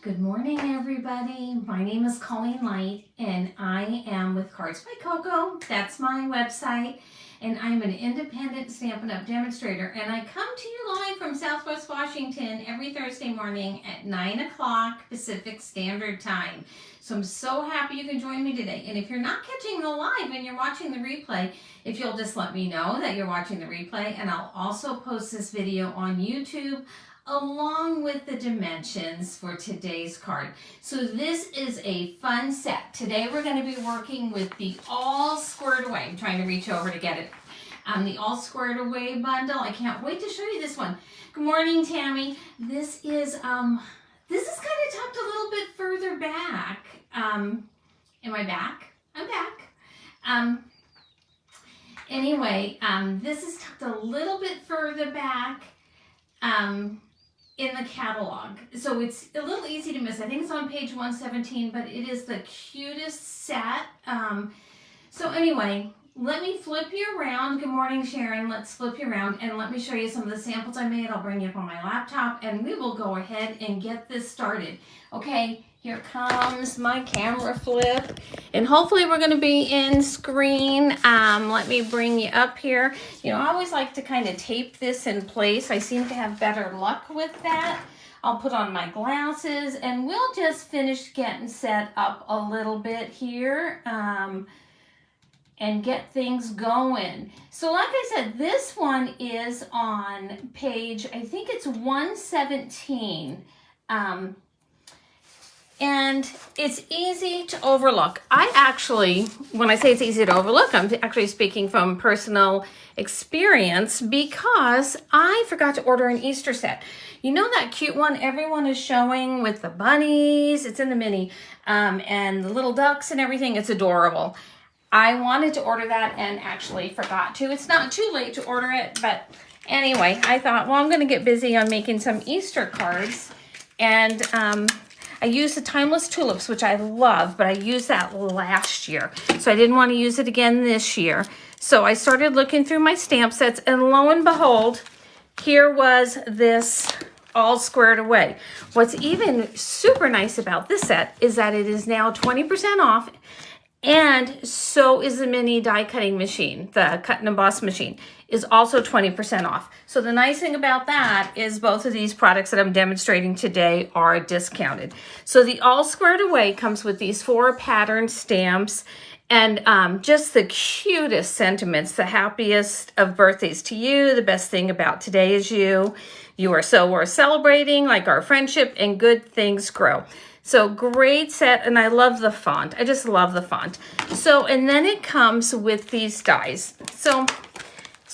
Good morning, everybody. My name is Colleen Light, and I am with Cards by Coco. That's my website, and I'm an independent Stampin' Up! Demonstrator, and I come to you live from Southwest Washington every Thursday morning at 9 o'clock Pacific Standard Time. So I'm so happy you can join me today. And if you're not catching the live and you're watching the replay, if you'll just let me know that you're watching the replay, and I'll also post this video on YouTube along with the dimensions for today's card. So this is a fun set. Today we're going to be working with the All Squared Away. I'm trying to reach over to get it. The All Squared Away bundle. I can't wait to show you this one. Good morning, Tammy. This is kind of tucked a little bit further back. Am I back? I'm back. Anyway, this is tucked a little bit further back in the catalog. So it's a little easy to miss. I think it's on page 117, but it is the cutest set. So anyway, let me flip you around. Good morning, Sharon. Let's flip you around and let me show you some of the samples I made. I'll bring you up on my laptop and we will go ahead and get this started. Okay, here comes my camera flip. And hopefully we're going to be in screen. Let me bring you up here. You know, I always like to kind of tape this in place. I seem to have better luck with that. I'll put on my glasses and we'll just finish getting set up a little bit here. And get things going. So like I said, this one is on page, I think it's 117. And it's easy to overlook. I actually, when I say it's easy to overlook, I'm actually speaking from personal experience because I forgot to order an Easter set. You know that cute one everyone is showing with the bunnies? It's in the mini, and the little ducks and everything. It's adorable. I wanted to order that and actually forgot to. It's not too late to order it, but anyway, I thought, well, I'm going to get busy on making some Easter cards. And I used the Timeless Tulips, which I love, but I used that last year. So I didn't want to use it again this year. So I started looking through my stamp sets, and lo and behold, here was this All Squared Away. What's even super nice about this set is that it is now 20% off. And so is the mini die cutting machine. The cut and emboss machine is also 20% off. So the nice thing about that is both of these products that I'm demonstrating today are discounted. So the All Squared Away comes with these 4 pattern stamps and just the cutest sentiments. The happiest of birthdays to you. The best thing about today is you. You are so worth celebrating, like our friendship, and good things grow. So great set, and I love the font. I just love the font. So, and then it comes with these dies. So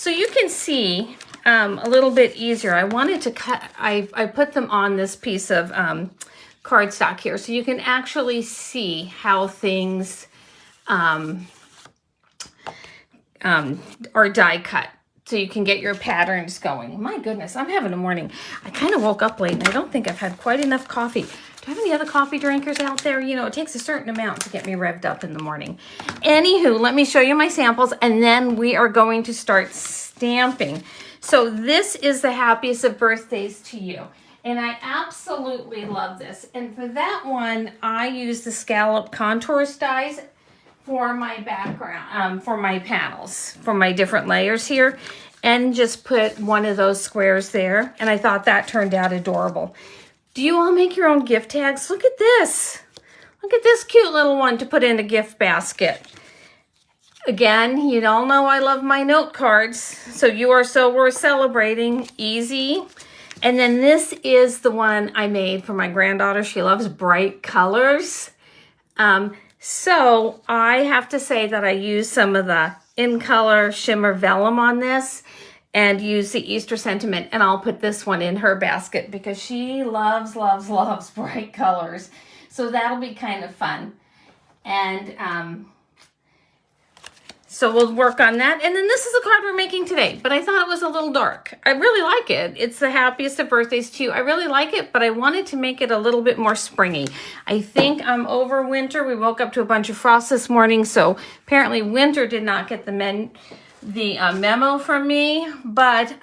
you can see a little bit easier. I wanted to cut, I put them on this piece of cardstock here, so you can actually see how things are die cut. So you can get your patterns going. My goodness, I'm having a morning. I kind of woke up late, and I don't think I've had quite enough coffee. Do I have any other coffee drinkers out there? You know, it takes a certain amount to get me revved up in the morning. Anywho, let me show you my samples, and then we are going to start stamping. So this is the happiest of birthdays to you. And I absolutely love this. And for that one, I use the scallop contours dies for my background, for my panels, for my different layers here, and just put one of those squares there. And I thought that turned out adorable. Do you all make your own gift tags? Look at this. Look at this cute little one to put in a gift basket. Again, you all know I love my note cards. So you are so worth celebrating. Easy. And then this is the one I made for my granddaughter. She loves bright colors. So I have to say that I used some of the In Color Shimmer Vellum on this and use the Easter sentiment, and I'll put this one in her basket because she loves, loves, loves bright colors. So that'll be kind of fun. And so we'll work on that. And then this is the card we're making today, but I thought it was a little dark. I really like it. It's the happiest of birthdays to you. I really like it, but I wanted to make it a little bit more springy. I think I'm over winter. We woke up to a bunch of frost this morning, so apparently winter did not get the memo from me, but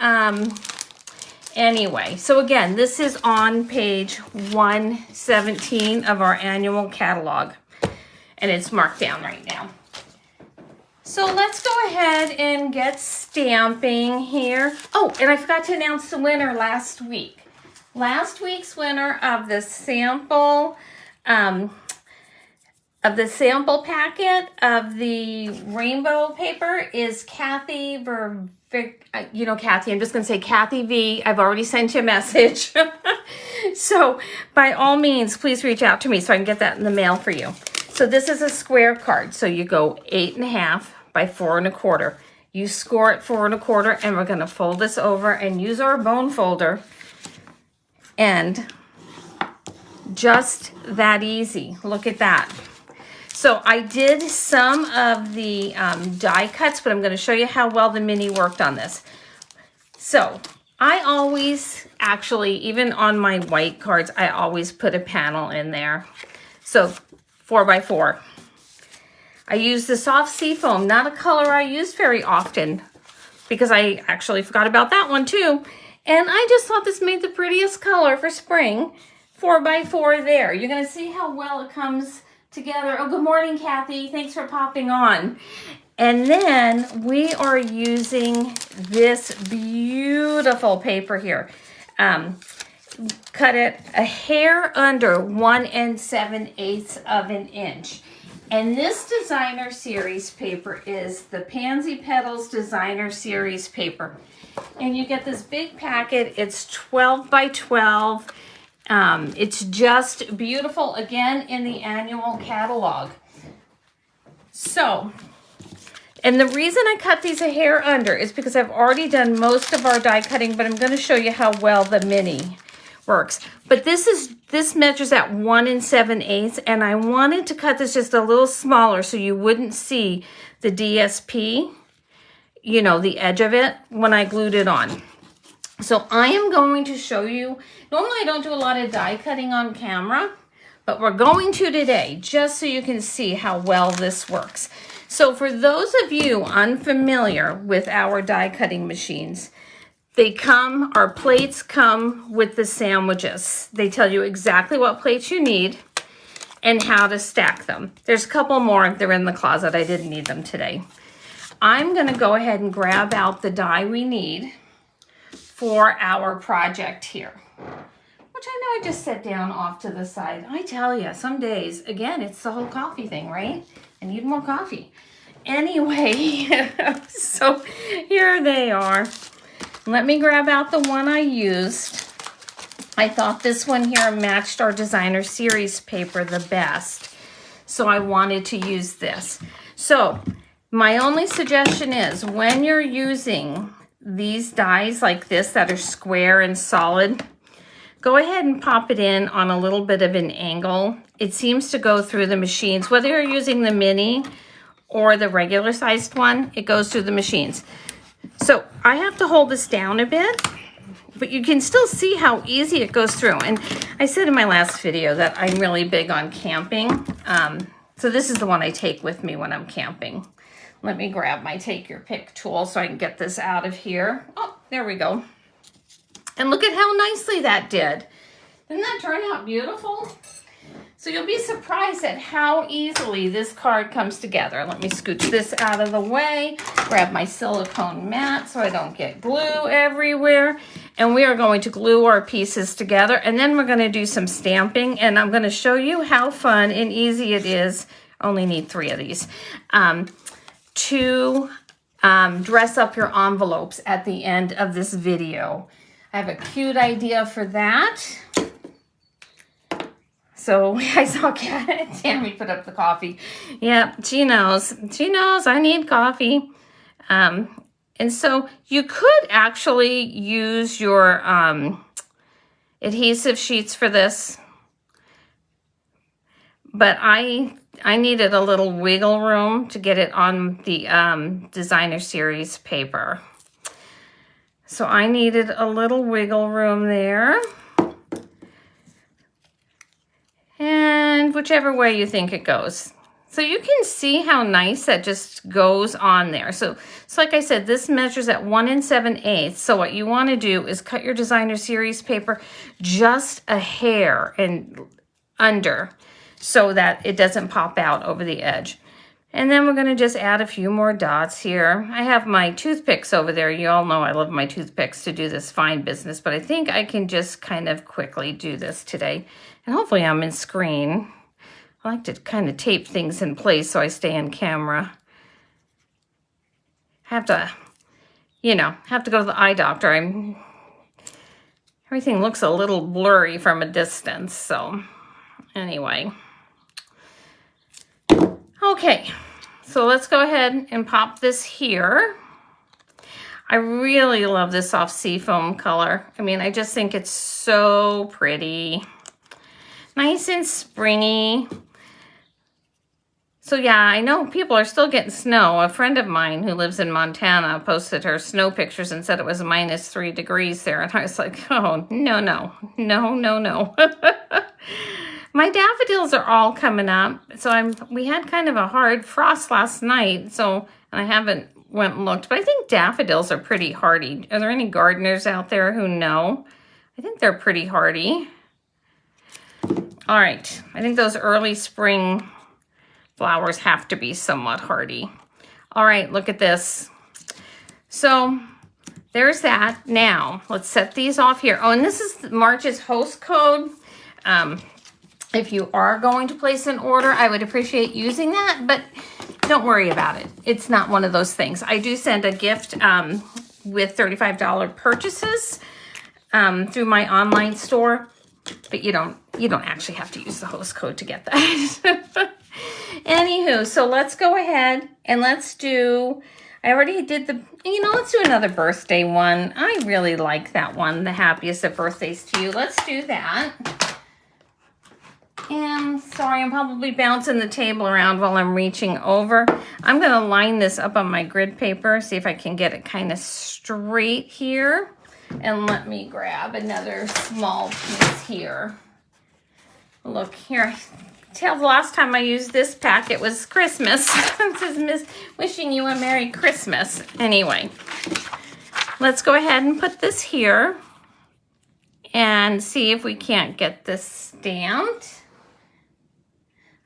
Anyway, so again, this is on page 117 of our annual catalog, and it's marked down right now. So let's go ahead and get stamping here. Oh, and I forgot to announce the winner last week. Last week's winner of the sample packet of the rainbow paper is Kathy you know, Kathy, I'm just going to say Kathy V. I've already sent you a message. So by all means, please reach out to me so I can get that in the mail for you. So this is a square card. So you go 8.5 by 4 1/4. You score it 4 1/4, and we're going to fold this over and use our bone folder. And just that easy. Look at that. So I did some of the die cuts, but I'm going to show you how well the mini worked on this. So I always, actually, even on my white cards, I always put a panel in there. So 4 by 4. I use the soft seafoam, not a color I use very often, because I actually forgot about that one too. And I just thought this made the prettiest color for spring. 4 by 4 there. You're going to see how well it comes together. Oh, good morning, Kathy. Thanks for popping on. And then we are using this beautiful paper here. Cut it a hair under 1 7/8 of an inch. And this designer series paper is the Pansy Petals designer series paper. And you get this big packet. It's 12 by 12. It's just beautiful, again, in the annual catalog. So, and the reason I cut these a hair under is because I've already done most of our die cutting, but I'm going to show you how well the mini works. But this measures at 1 7/8, and I wanted to cut this just a little smaller so you wouldn't see the DSP, you know, the edge of it when I glued it on. So I am going to show you, normally I don't do a lot of die cutting on camera, but we're going to today, just so you can see how well this works. So for those of you unfamiliar with our die cutting machines, our plates come with the sandwiches. They tell you exactly what plates you need and how to stack them. There's a couple more, they're in the closet, I didn't need them today. I'm gonna go ahead and grab out the die we need for our project here, which I know I just set down off to the side. I tell you, some days, again, it's the whole coffee thing, right? I need more coffee. Anyway, so here they are. Let me grab out the one I used. I thought this one here matched our designer series paper the best, so I wanted to use this. So my only suggestion is when you're using these dies like this that are square and solid, go ahead and pop it in on a little bit of an angle. It seems to go through the machines, whether you're using the mini or the regular sized one, it goes through the machines. So I have to hold this down a bit, but you can still see how easy it goes through. And I said in my last video that I'm really big on camping. So this is the one I take with me when I'm camping. Let me grab my take your pick tool so I can get this out of here. Oh, there we go. And look at how nicely that did. Didn't that turn out beautiful? So you'll be surprised at how easily this card comes together. Let me scooch this out of the way, grab my silicone mat so I don't get glue everywhere. And we are going to glue our pieces together, and then we're going to do some stamping, and I'm going to show you how fun and easy it is. Only need 3 of these. To dress up your envelopes at the end of this video. I have a cute idea for that. So I saw Tammy put up the coffee. Yeah, she knows. She knows I need coffee. And so you could actually use your adhesive sheets for this. But I needed a little wiggle room to get it on the designer series paper. So I needed a little wiggle room there. And whichever way you think it goes. So you can see how nice that just goes on there. So like I said, this measures at 1 7/8. So what you want to do is cut your designer series paper just a hair and under so that it doesn't pop out over the edge. And then we're going to just add a few more dots here. I have my toothpicks over there. You all know I love my toothpicks to do this fine business, but I think I can just kind of quickly do this today. And hopefully I'm in screen. I like to kind of tape things in place so I stay in camera. Have to go to the eye doctor. Everything looks a little blurry from a distance, so anyway. Okay, so let's go ahead and pop this here. I really love this soft seafoam color. I mean, I just think it's so pretty. Nice and springy. So yeah, I know people are still getting snow. A friend of mine who lives in Montana posted her snow pictures and said it was -3 degrees there. And I was like, oh, no. My daffodils are all coming up. So we had kind of a hard frost last night. So I haven't went and looked, but I think daffodils are pretty hardy. Are there any gardeners out there who know? I think they're pretty hardy. All right, I think those early spring flowers have to be somewhat hardy. All right, look at this. So there's that. Now, let's set these off here. Oh, and this is March's host code. If you are going to place an order, I would appreciate using that, but don't worry about it. It's not one of those things. I do send a gift with $35 purchases through my online store, but you don't actually have to use the host code to get that. Anywho, so let's go ahead and let's do, I already did let's do another birthday one. I really like that one, the happiest of birthdays to you. Let's do that. And sorry, I'm probably bouncing the table around while I'm reaching over. I'm going to line this up on my grid paper, see if I can get it kind of straight here. And let me grab another small piece here. Look here. Tell the last time I used this pack, it was Christmas. This is wishing you a Merry Christmas. Anyway, let's go ahead and put this here and see if we can't get this stamped.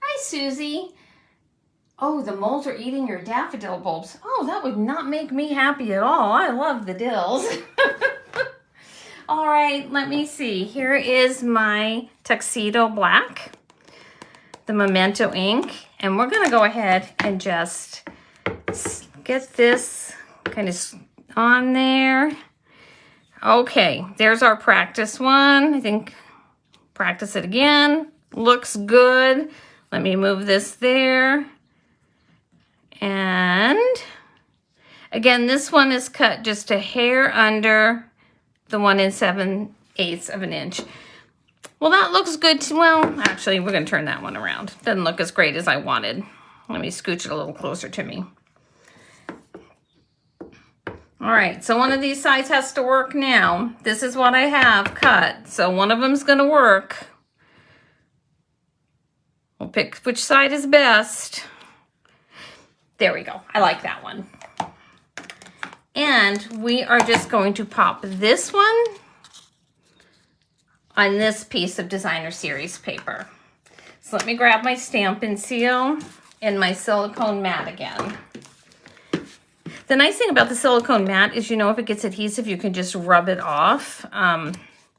Hi, Susie. Oh, the moles are eating your daffodil bulbs. Oh, that would not make me happy at all. I love the dills. All right, let me see. Here is my tuxedo black, the Memento ink, and we're gonna go ahead and just get this kind of on there. Okay, there's our practice one. I think practice it again. Looks good. Let me move this there. And again, this one is cut just a hair under the 1 7/8 of an inch. Well, that looks good. Well, actually, we're going to turn that one around. Doesn't look as great as I wanted. Let me scooch it a little closer to me. All right, so one of these sides has to work now. This is what I have cut. So one of them's going to work. We'll pick which side is best. There we go. I like that one. And we are just going to pop this one on this piece of designer series paper. So let me grab my Stampin' seal and my silicone mat again. The nice thing about the silicone mat is, if it gets adhesive, you can just rub it off,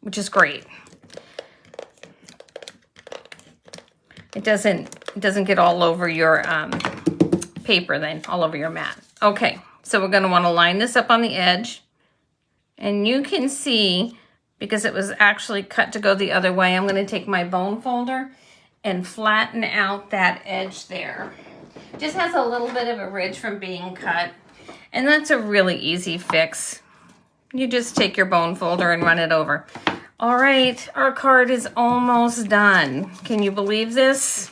which is great. It doesn't get all over your paper then, all over your mat. Okay, so we're gonna wanna line this up on the edge. And you can see, because it was actually cut to go the other way, I'm gonna take my bone folder and flatten out that edge there. Just has a little bit of a ridge from being cut. And that's a really easy fix. You just take your bone folder and run it over. All right, our card is almost done. Can you believe this?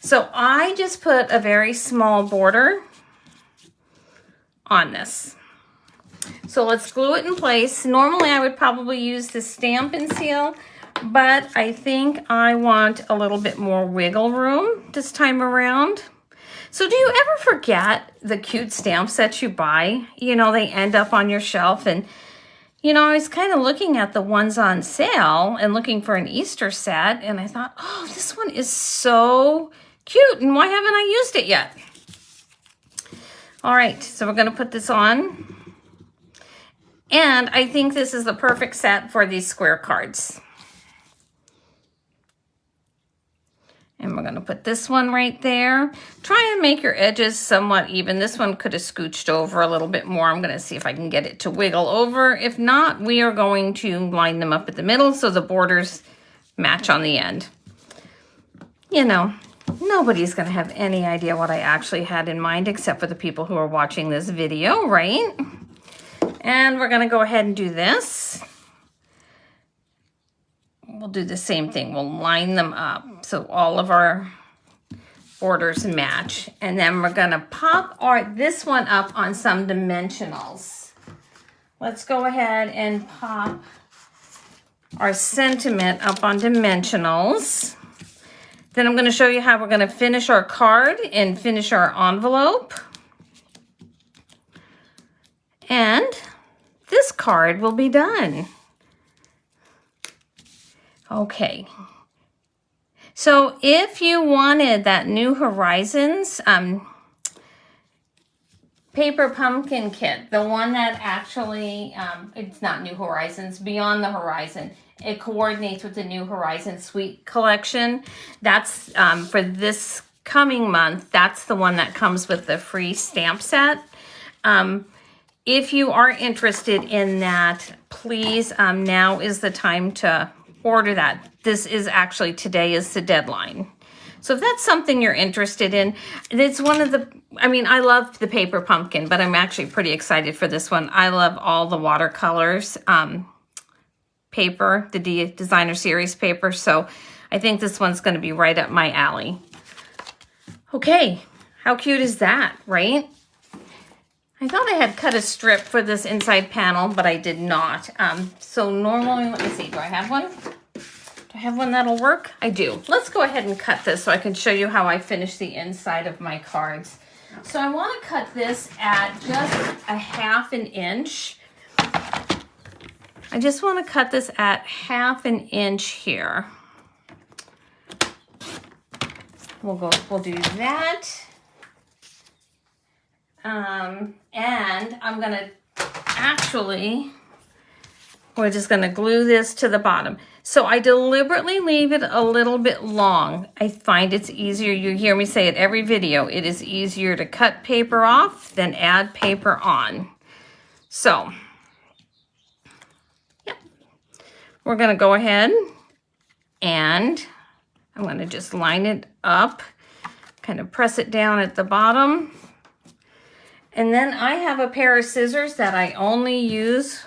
So I just put a very small border on this. So let's glue it in place. Normally I would probably use the Stampin' seal. but I think I want a little bit more wiggle room this time around. So do you ever forget the cute stamp sets you buy? You know, they end up on your shelf, and you know, I was kind of looking at the ones on sale and looking for an Easter set, and I thought, oh, this one is so cute, and why haven't I used it yet? All right, so we're going to put this on. And I think this is the perfect set for these square cards. And we're going to put this one right there. Try and make your edges somewhat even. This one could have scooched over a little bit more. I'm going to see if I can get it to wiggle over. If not, we are going to line them up at the middle so the borders match on the end. You know, nobody's going to have any idea what I actually had in mind except for the people who are watching this video, right? And we're going to go ahead and do this. We'll do the same thing. We'll line them up so all of our borders match. And then we're going to pop this one up on some dimensionals. Let's go ahead and pop our sentiment up on dimensionals. Then I'm going to show you how we're going to finish our card and finish our envelope. And this card will be done. Okay. So if you wanted that New Horizons paper pumpkin kit, the one that actually, it's not New Horizons, Beyond the Horizon. It coordinates with the New Horizons Suite collection. That's for this coming month. That's the one that comes with the free stamp set. If you are interested in that, please, now is the time to order that. This is actually, today is the deadline. So if that's something you're interested in, it's one of the, I mean, I love the paper pumpkin, but I'm actually pretty excited for this one. I love all the watercolors paper, the designer series paper. So I think this one's going to be right up my alley. Okay, how cute is that, right? I thought I had cut a strip for this inside panel, but I did not. So normally, let me see, do I have one? Do I have one that'll work? I do. Let's go ahead and cut this so I can show you how I finish the inside of my cards. So I want to cut this at just a 1/2 inch. I just want to cut this at 1/2 inch here. We'll do that. And I'm going to actually, we're just going to glue this to the bottom. So I deliberately leave it a little bit long. I find it's easier. You hear me say it every video. It is easier to cut paper off than add paper on. So, yep. We're going to go ahead and I'm going to just line it up, kind of press it down at the bottom. And then I have a pair of scissors that I only use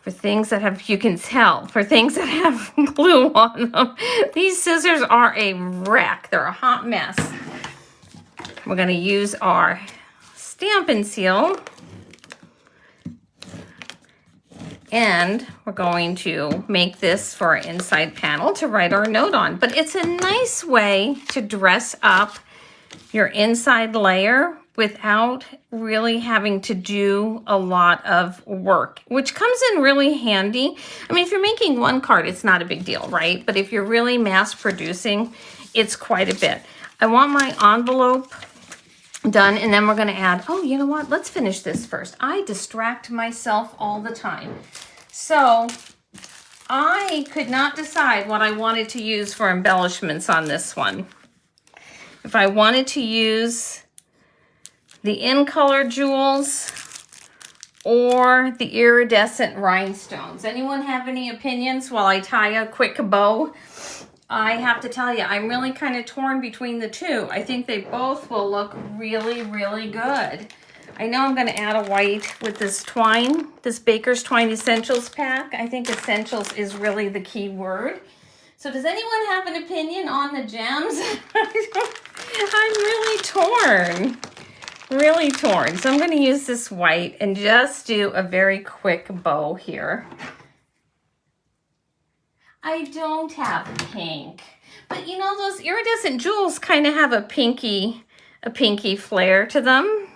for things that have, you can tell, for things that have glue on them. These scissors are a wreck. They're a hot mess. We're going to use our Stampin' seal. And we're going to make this for our inside panel to write our note on. But it's a nice way to dress up your inside layer without really having to do a lot of work, which comes in really handy. I mean, if you're making one card, it's not a big deal, right? But if you're really mass producing, it's quite a bit. I want my envelope done, and then we're gonna add, oh, you know what? Let's finish this first. I distract myself all the time. So I could not decide what I wanted to use for embellishments on this one. If I wanted to use the in-color jewels or the iridescent rhinestones. Anyone have any opinions while I tie a quick bow? I have to tell you, I'm really kind of torn between the two. I think they both will look really, really good. I know I'm going to add a white with this twine, this Baker's Twine Essentials pack. I think essentials is really the key word. So does anyone have an opinion on the gems? I'm really torn. Really torn. So I'm going to use this white and just do a very quick bow here. I don't have pink. But you know, those iridescent jewels kind of have a pinky flare to them.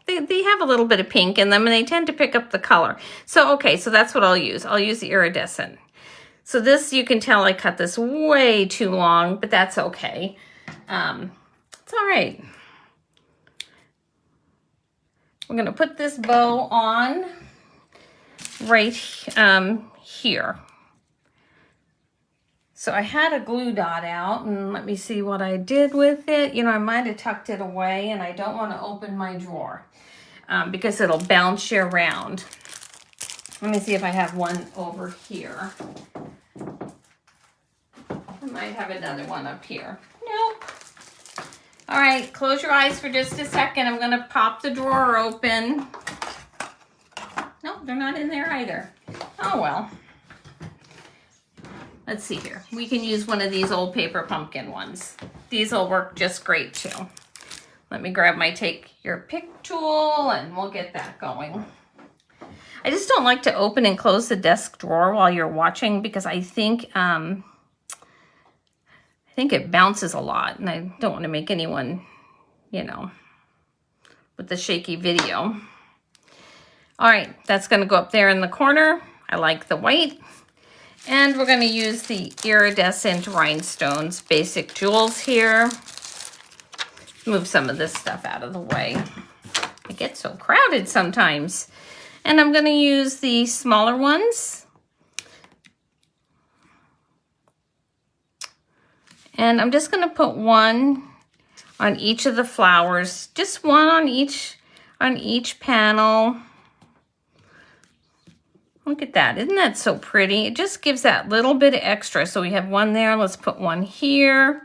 They have a little bit of pink in them, and they tend to pick up the color. So, okay, so that's what I'll use. I'll use the iridescent. So this, you can tell I cut this way too long, but that's okay. It's all right. We're going to put this bow on right here. So I had a glue dot out, and let me see what I did with it. You know, I might have tucked it away, and I don't want to open my drawer because it'll bounce you around. Let me see if I have one over here. I might have another one up here. Nope. All right, close your eyes for just a second. I'm going to pop the drawer open. Nope, they're not in there either. Oh, well. Let's see here. We can use one of these old paper pumpkin ones. These will work just great too. Let me grab my take your pick tool and we'll get that going. I just don't like to open and close the desk drawer while you're watching because I think it bounces a lot and I don't want to make anyone, you know, with the shaky video. All right, that's going to go up there in the corner. I like the white. And we're going to use the iridescent rhinestones, basic jewels here. Move some of this stuff out of the way. It gets so crowded sometimes. And I'm going to use the smaller ones. And I'm just going to put one on each of the flowers, just one on each panel. Look at that. Isn't that so pretty? It just gives that little bit of extra. So we have one there. Let's put one here.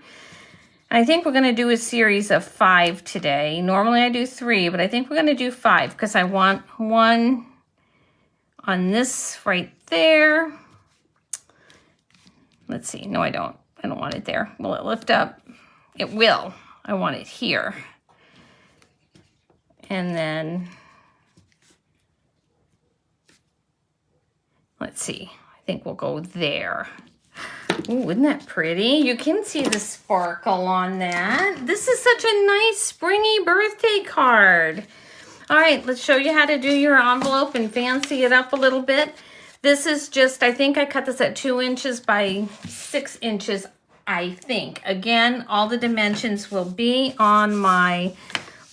I think we're going to do a series of 5 today. Normally I do 3, but I think we're going to do 5 because I want one on this right there. Let's see. No, I don't. I don't want it there. Will it lift up? It will. I want it here. And then... let's see, I think we'll go there. Ooh, isn't that pretty? You can see the sparkle on that. This is such a nice springy birthday card. All right, let's show you how to do your envelope and fancy it up a little bit. This is just, I think I cut this at 2 inches by 6 inches, I think. Again, all the dimensions will be on my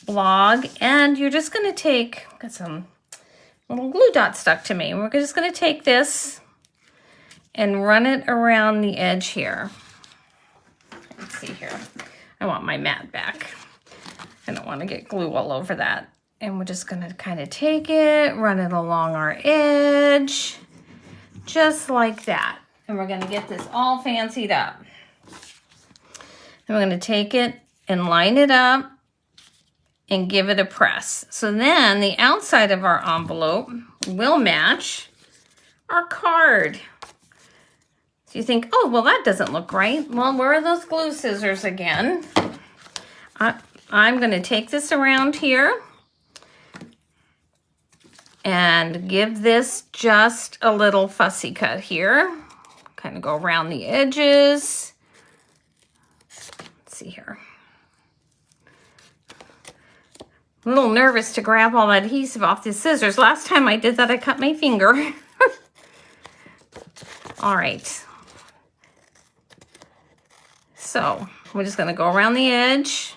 blog. And you're just gonna take, got some little glue dot stuck to me. We're just going to take this and run it around the edge here. Let's see here. I want my mat back. I don't want to get glue all over that. And we're just going to kind of take it, run it along our edge, just like that. And we're going to get this all fancied up. Then we're going to take it and line it up and give it a press. So then the outside of our envelope will match our card. So you think, oh, well, that doesn't look right. Well, where are those glue scissors again? I'm going to take this around here and give this just a little fussy cut here. Kind of go around the edges. Let's see here. I'm a little nervous to grab all that adhesive off the scissors. Last time I did that, I cut my finger. All right. So we're just going to go around the edge.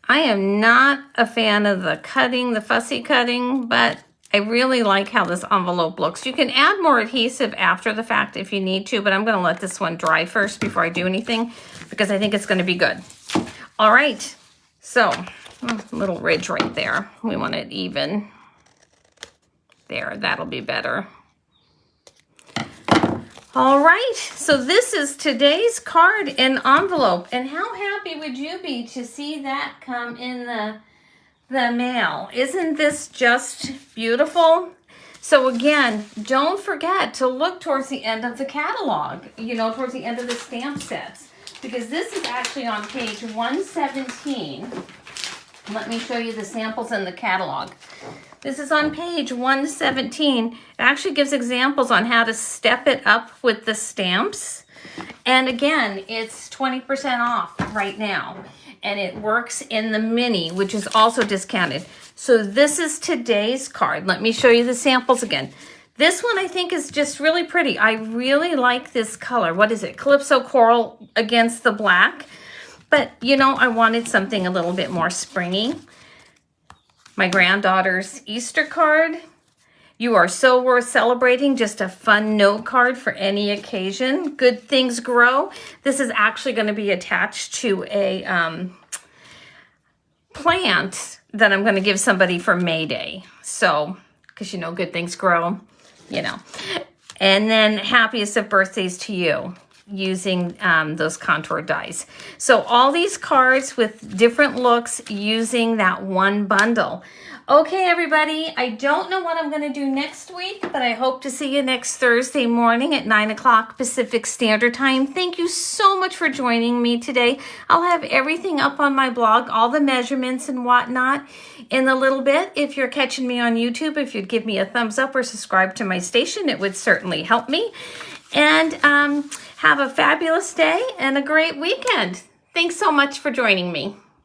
I am not a fan of the cutting, the fussy cutting, but I really like how this envelope looks. You can add more adhesive after the fact if you need to, but I'm going to let this one dry first before I do anything because I think it's going to be good. All right, so a little ridge right there. We want it even. There, that'll be better. All right, so this is today's card and envelope. And how happy would you be to see that come in the mail? Isn't this just beautiful? So again, don't forget to look towards the end of the catalog, you know, towards the end of the stamp sets. Because this is actually on page 117. Let me show you the samples in the catalog. This is on page 117. It actually gives examples on how to step it up with the stamps. And again, it's 20% off right now. And it works in the mini, which is also discounted. So this is today's card. Let me show you the samples again. This one I think is just really pretty. I really like this color. What is it? Calypso Coral against the black. But, you know, I wanted something a little bit more springy. My granddaughter's Easter card. You are so worth celebrating. Just a fun note card for any occasion. Good things grow. This is actually going to be attached to a plant that I'm going to give somebody for May Day. So, because you know, good things grow, you know. And then happiest of birthdays to you, using those contour dies. So all these cards with different looks using that one bundle. Okay, everybody, I don't know what I'm going to do next week, but I hope to see you next Thursday morning at 9 o'clock Pacific Standard Time. Thank you so much for joining me today. I'll have everything up on my blog, all the measurements and whatnot in a little bit. If you're catching me on YouTube, if you'd give me a thumbs up or subscribe to my station, it would certainly help me. And have a fabulous day and a great weekend. Thanks so much for joining me.